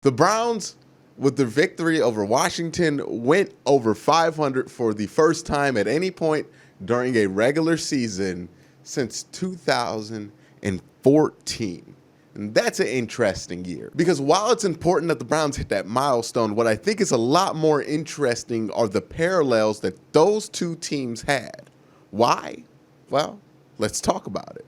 The Browns, with their victory over Washington, went over 500 for the first time at any point during a regular season since 2014. And that's an interesting year, because while it's important that the Browns hit that milestone, what I think is a lot more interesting are the parallels that those two teams had. Why? Well, let's talk about it.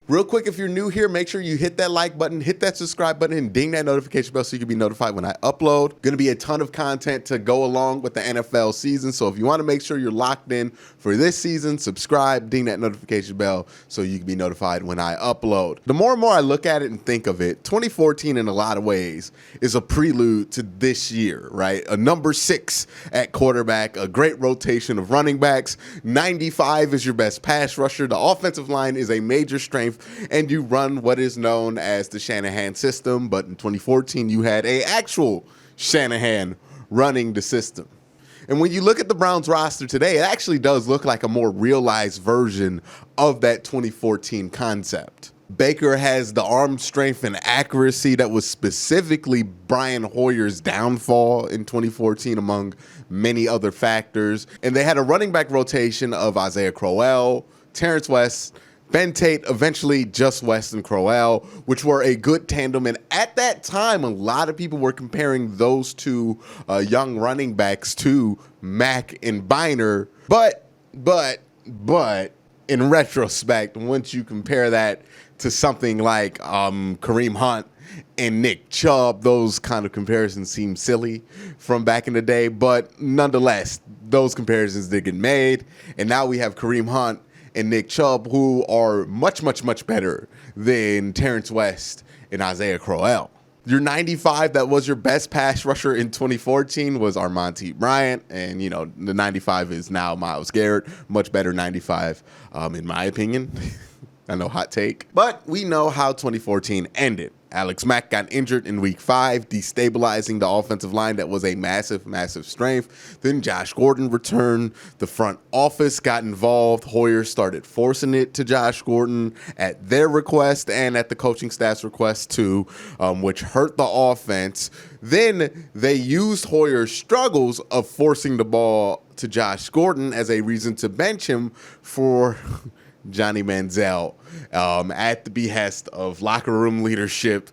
Real quick, if you're new here, make sure you hit that like button, hit that subscribe button, and ding that notification bell so you can be notified when I upload. Going to be a ton of content to go along with the NFL season, so if you want to make sure you're locked in for this season, subscribe, ding that notification bell so you can be notified when I upload. The more and more I look at it and think of it, 2014 in a lot of ways is a prelude to this year, right? A number 6 at quarterback, a great rotation of running backs, 95 is your best pass rusher, the offensive line is a major strength, and you run what is known as the Shanahan system. But in 2014, you had an actual Shanahan running the system. And when you look at the Browns roster today, it actually does look like a more realized version of that 2014 concept. Baker has the arm strength and accuracy that was specifically Brian Hoyer's downfall in 2014, among many other factors. And they had a running back rotation of Isaiah Crowell, Terrence West, Ben Tate, eventually just West and Crowell, which were a good tandem. And at that time, a lot of people were comparing those two young running backs to Mack and Biner. But in retrospect, once you compare that to something like Kareem Hunt and Nick Chubb, those kind of comparisons seem silly from back in the day. But nonetheless, those comparisons did get made. And now we have Kareem Hunt and Nick Chubb, who are much better than Terrence West and Isaiah Crowell. Your 95 that was your best pass rusher in 2014 was Armonte Bryant, and the 95 is now Myles Garrett. Much better 95, in my opinion. I know, hot take. But we know how 2014 ended. Alex Mack got injured in week 5, destabilizing the offensive line that was a massive strength. Then Josh Gordon returned. The front office got involved. Hoyer started forcing it to Josh Gordon at their request and at the coaching staff's request too, which hurt the offense. Then they used Hoyer's struggles of forcing the ball to Josh Gordon as a reason to bench him for Johnny Manziel, at the behest of locker room leadership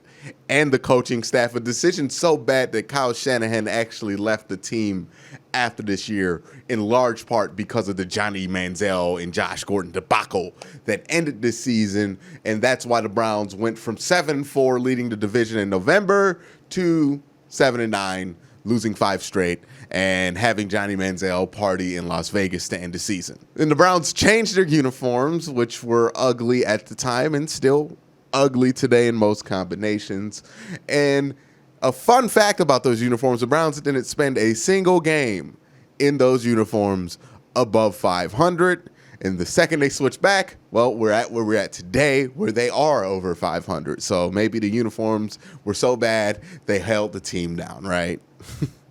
and the coaching staff. A decision so bad that Kyle Shanahan actually left the team after this year, in large part because of the Johnny Manziel and Josh Gordon debacle that ended this season. And that's why the Browns went from 7-4 leading the division in November to 7-9, losing 5 straight, and having Johnny Manziel party in Las Vegas to end the season. And the Browns changed their uniforms, which were ugly at the time and still ugly today in most combinations. And a fun fact about those uniforms, the Browns didn't spend a single game in those uniforms above 500. And the second they switch back, well, we're at where we're at today, where they are over 500. So maybe the uniforms were so bad they held the team down, right?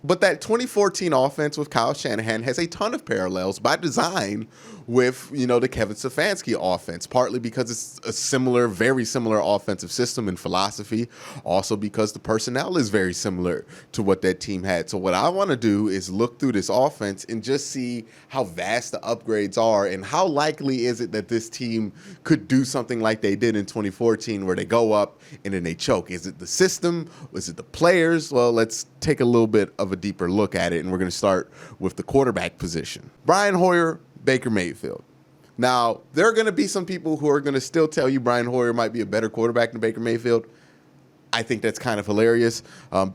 But that 2014 offense with Kyle Shanahan has a ton of parallels by design with, the Kevin Stefanski offense, partly because it's a very similar offensive system and philosophy, also because the personnel is very similar to what that team had. So what I want to do is look through this offense and just see how vast the upgrades are and how likely is it that this team could do something like they did in 2014 where they go up and then they choke. Is it the system? Is it the players? Well, let's take a little bit of a deeper look at it, and we're going to start with the quarterback position. Brian Hoyer, Baker Mayfield. Now, there are going to be some people who are going to still tell you Brian Hoyer might be a better quarterback than Baker Mayfield. I think that's kind of hilarious.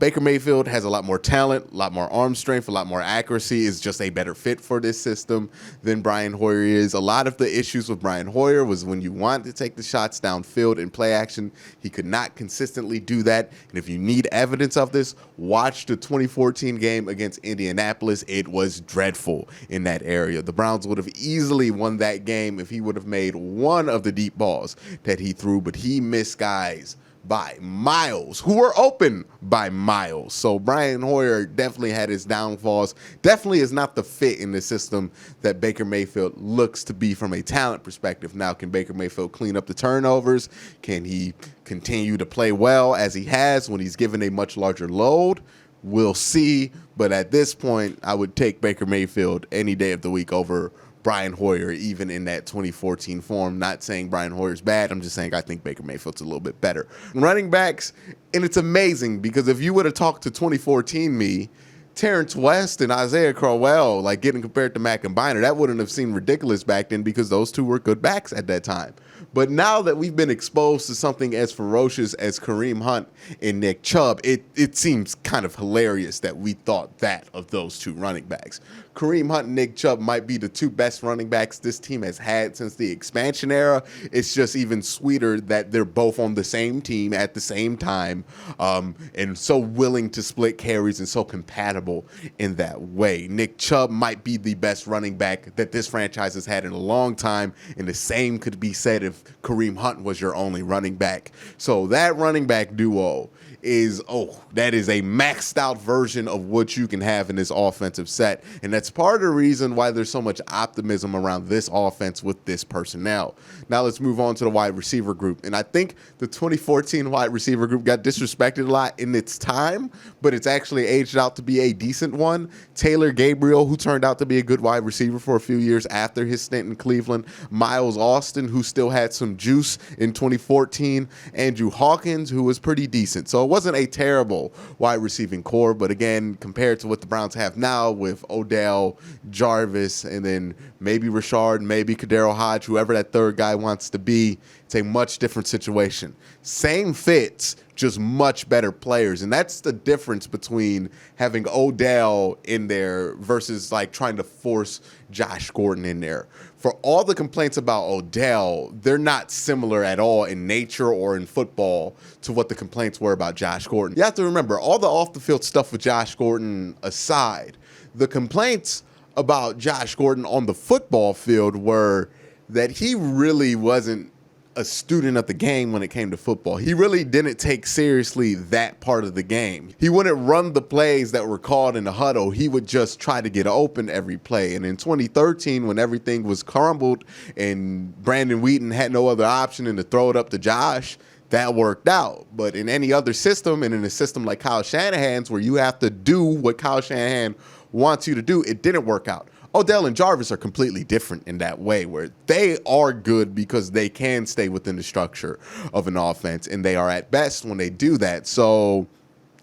Baker Mayfield has a lot more talent, a lot more arm strength, a lot more accuracy, is just a better fit for this system than Brian Hoyer is. A lot of the issues with Brian Hoyer was when you want to take the shots downfield in play action, he could not consistently do that. And if you need evidence of this, watch the 2014 game against Indianapolis. It was dreadful in that area. The Browns would have easily won that game if he would have made one of the deep balls that he threw, but he missed guys by miles, who were open by miles. So Brian Hoyer definitely had his downfalls. Definitely is not the fit in the system that Baker Mayfield looks to be from a talent perspective. Now, can Baker Mayfield clean up the turnovers? Can he continue to play well as he has when he's given a much larger load? We'll see. But at this point, I would take Baker Mayfield any day of the week over Brian Hoyer, even in that 2014 form. Not saying Brian Hoyer's bad. I'm just saying I think Baker Mayfield's a little bit better. Running backs, and it's amazing because if you would have talked to 2014 me, Terrence West and Isaiah Crowell, like getting compared to Mack and Biner, that wouldn't have seemed ridiculous back then because those two were good backs at that time. But now that we've been exposed to something as ferocious as Kareem Hunt and Nick Chubb, it seems kind of hilarious that we thought that of those two running backs. Kareem Hunt and Nick Chubb might be the two best running backs this team has had since the expansion era. It's just even sweeter that they're both on the same team at the same time, and so willing to split carries and so compatible in that way. Nick Chubb might be the best running back that this franchise has had in a long time, and the same could be said if Kareem Hunt was your only running back. So that running back duo that is a maxed out version of what you can have in this offensive set. And that's part of the reason why there's so much optimism around this offense with this personnel. Now let's move on to the wide receiver group. And I think the 2014 wide receiver group got disrespected a lot in its time, but it's actually aged out to be a decent one. Taylor Gabriel, who turned out to be a good wide receiver for a few years after his stint in Cleveland. Miles Austin, who still had some juice in 2014. Andrew Hawkins, who was pretty decent. So it wasn't a terrible wide receiving core, but again, compared to what the Browns have now with Odell, Jarvis, and then maybe Rashard, maybe Kadero Hodge, whoever that third guy wants to be, it's a much different situation. Same fits, just much better players. And that's the difference between having Odell in there versus like trying to force Josh Gordon in there. For all the complaints about Odell, they're not similar at all in nature or in football to what the complaints were about Josh Gordon. You have to remember, all the off-the-field stuff with Josh Gordon aside, the complaints about Josh Gordon on the football field were that he really wasn't a student of the game when it came to football. He really didn't take seriously that part of the game. He wouldn't run the plays that were called in the huddle. He would just try to get open every play. And in 2013, when everything was crumbled and Brandon Wheaton had no other option than to throw it up to Josh, that worked out. But in any other system, and in a system like Kyle Shanahan's where you have to do what Kyle Shanahan wants you to do, it didn't work out. Odell and Jarvis are completely different in that way, where they are good because they can stay within the structure of an offense, and they are at best when they do that. So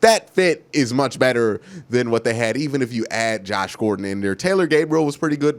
that fit is much better than what they had, even if you add Josh Gordon in there. Taylor Gabriel was pretty good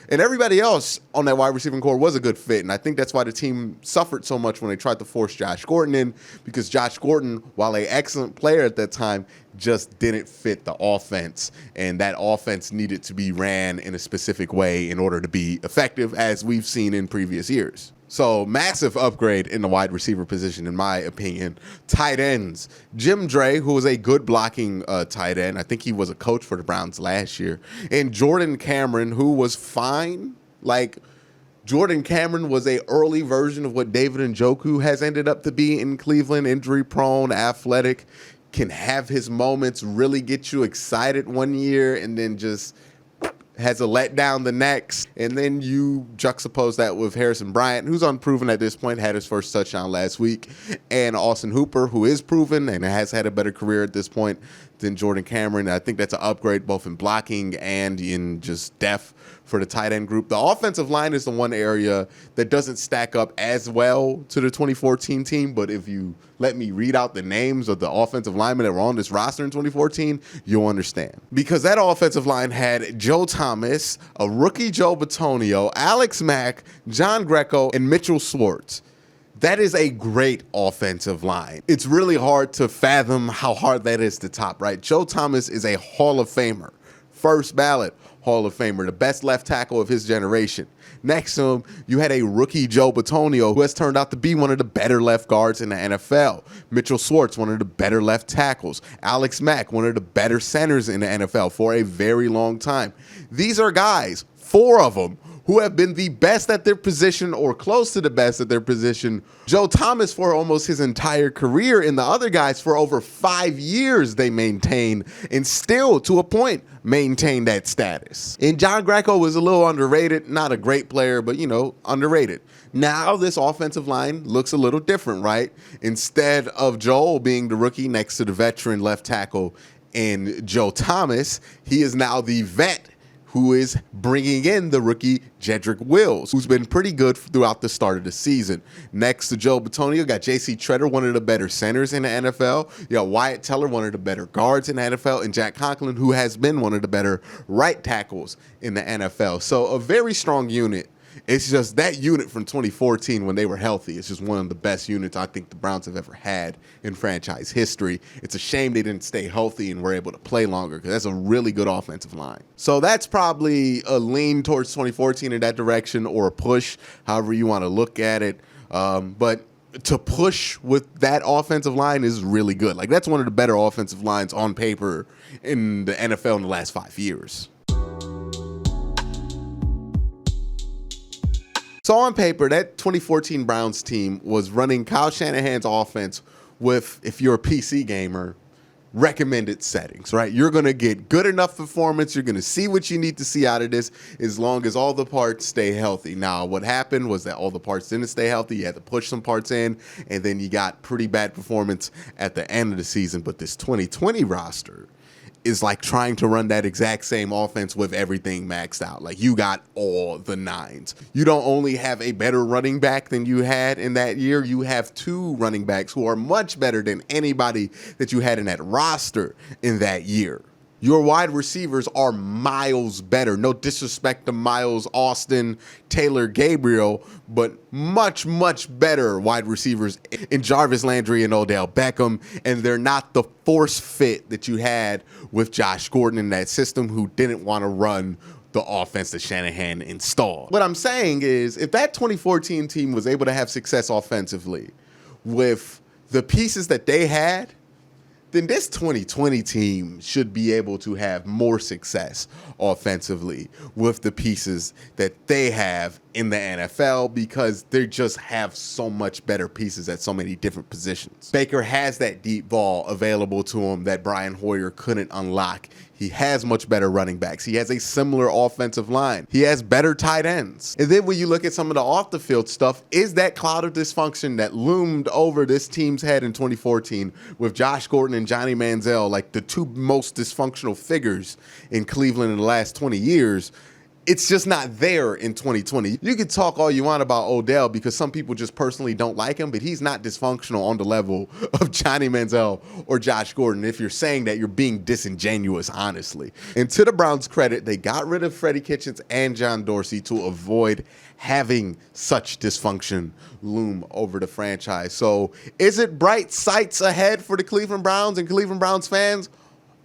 and everybody else on that wide receiving core was a good fit. And I think that's why the team suffered so much when they tried to force Josh Gordon in, because Josh Gordon, while an excellent player at that time, just didn't fit the offense. And that offense needed to be ran in a specific way in order to be effective, as we've seen in previous years. So massive upgrade in the wide receiver position, in my opinion. Tight ends. Jim Dre, who was a good blocking tight end. I think he was a coach for the Browns last year. And Jordan Cameron, who was fine. Like, Jordan Cameron was a early version of what David Njoku has ended up to be in Cleveland. Injury prone, athletic, can have his moments, really get you excited one year, and then just has a letdown the next. And then you juxtapose that with Harrison Bryant, who's unproven at this point, had his first touchdown last week, and Austin Hooper, who is proven and has had a better career at this point than Jordan Cameron. I think that's an upgrade both in blocking and in just depth for the tight end group. The offensive line is the one area that doesn't stack up as well to the 2014 team, but if you let me read out the names of the offensive linemen that were on this roster in 2014, you'll understand. Because that offensive line had Joe Thomas, a rookie Joe Bitonio, Alex Mack, John Greco, and Mitchell Schwartz. That is a great offensive line. It's really hard to fathom how hard that is to top, right? Joe Thomas is a Hall of Famer, first ballot Hall of Famer, the best left tackle of his generation. Next to him, you had a rookie Joe Bitonio, who has turned out to be one of the better left guards in the NFL. Mitchell Schwartz, one of the better left tackles. Alex Mack, one of the better centers in the NFL for a very long time. These are guys, four of them, who have been the best at their position or close to the best at their position. Joe Thomas for almost his entire career, and the other guys for over 5 years they maintain, and still to a point maintain that status. And John Greco was a little underrated, not a great player, but underrated. Now this offensive line looks a little different, right? Instead of Joel being the rookie next to the veteran left tackle and Joe Thomas, he is now the vet who is bringing in the rookie Jedrick Wills, who's been pretty good throughout the start of the season. Next to Joe Bitonio, got J.C. Treader, one of the better centers in the NFL. You got Wyatt Teller, one of the better guards in the NFL, and Jack Conklin, who has been one of the better right tackles in the NFL. So a very strong unit. It's just that unit from 2014 when they were healthy. It's just one of the best units I think the Browns have ever had in franchise history. It's a shame they didn't stay healthy and were able to play longer because that's a really good offensive line. So that's probably a lean towards 2014 in that direction, or a push, however you want to look at it. But to push with that offensive line is really good. Like, that's one of the better offensive lines on paper in the NFL in the last 5 years. So on paper, that 2014 Browns team was running Kyle Shanahan's offense with, if you're a PC gamer, recommended settings, right? You're going to get good enough performance. You're going to see what you need to see out of this as long as all the parts stay healthy. Now, what happened was that all the parts didn't stay healthy. You had to push some parts in, and then you got pretty bad performance at the end of the season. But this 2020 roster is like trying to run that exact same offense with everything maxed out. Like, you got all the nines. You don't only have a better running back than you had in that year, you have 2 running backs who are much better than anybody that you had in that roster in that year. Your wide receivers are miles better. No disrespect to Miles, Austin, Taylor, Gabriel, but much, much better wide receivers in Jarvis Landry and Odell Beckham. And they're not the force fit that you had with Josh Gordon in that system, who didn't want to run the offense that Shanahan installed. What I'm saying is, if that 2014 team was able to have success offensively with the pieces that they had, then this 2020 team should be able to have more success offensively with the pieces that they have in the NFL, because they just have so much better pieces at so many different positions. Baker has that deep ball available to him that Brian Hoyer couldn't unlock. He has much better running backs. He has a similar offensive line. He has better tight ends. And then when you look at some of the off the field stuff, is that cloud of dysfunction that loomed over this team's head in 2014 with Josh Gordon and Johnny Manziel, like the 2 most dysfunctional figures in Cleveland in the last 20 years. It's just not there in 2020. You can talk all you want about Odell because some people just personally don't like him, but he's not dysfunctional on the level of Johnny Manziel or Josh Gordon. If you're saying that, you're being disingenuous, honestly. And to the Browns' credit, they got rid of Freddie Kitchens and John Dorsey to avoid having such dysfunction loom over the franchise. So is it bright sights ahead for the Cleveland Browns and Cleveland Browns fans?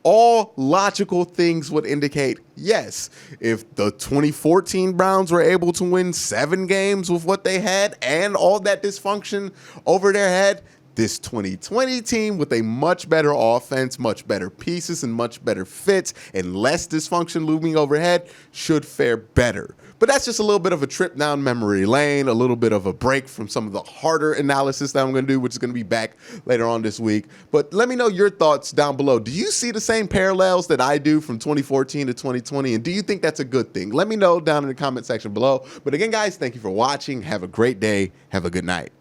All logical things would indicate yes. If the 2014 Browns were able to win 7 games with what they had and all that dysfunction over their head, this 2020 team with a much better offense, much better pieces, and much better fits, and less dysfunction looming overhead should fare better. But that's just a little bit of a trip down memory lane, a little bit of a break from some of the harder analysis that I'm going to do, which is going to be back later on this week. But let me know your thoughts down below. Do you see the same parallels that I do from 2014 to 2020? And do you think that's a good thing? Let me know down in the comment section below. But again, guys, thank you for watching. Have a great day. Have a good night.